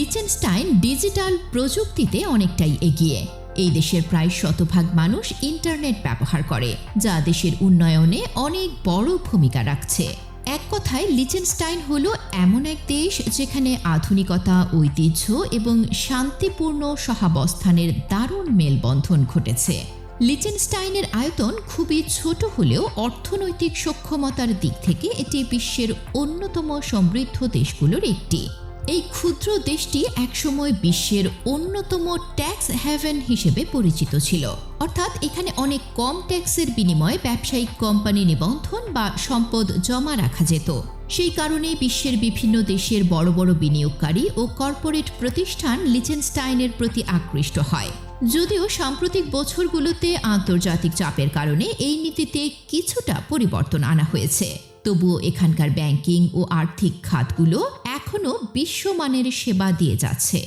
Liechtenstein digital প্রযুক্তিতে অনেকটাই এগিয়ে। এই দেশের প্রায় শতভাগ মানুষ ইন্টারনেট ব্যবহার করে, যা দেশের উন্নয়নে অনেক বড় ভূমিকা রাখছে। এক কথায় লিচেনস্টাইন হলো এমন এক দেশ যেখানে আধুনিকতা, ঐতিহ্য এবং শান্তিপূর্ণ সহাবস্থানের দারুণ মেলবন্ধন ঘটেছে। লিচেনস্টাইনের আয়তন খুবই ছোট হলেও অর্থনৈতিক সক্ষমতার দিক থেকে এটি বিশ্বের অন্যতম সমৃদ্ধ দেশগুলোর একটি। এই ক্ষুদ্র দেশটি একসময় বিশ্বের অন্যতম ট্যাক্স হ্যাভেন হিসেবে পরিচিত ছিল, অর্থাৎ এখানে অনেক কম ট্যাক্সের বিনিময়ে ব্যবসায়িক কোম্পানি নিবন্ধন বা সম্পদ জমা রাখা যেত। সেই কারণে বিশ্বের বিভিন্ন দেশের বড় বড় বিনিয়োগকারী ও কর্পোরেট প্রতিষ্ঠান লিচেনস্টাইনের প্রতি আকৃষ্ট হয়। যদিও সাম্প্রতিক বছরগুলোতে আন্তর্জাতিক চাপের কারণে এই নীতিতে কিছুটা পরিবর্তন আনা হয়েছে, তবুও এখানকার ব্যাংকিং ও আর্থিক খাতগুলো এখনও বিশ্বমানের সেবা দিয়ে যাচ্ছে।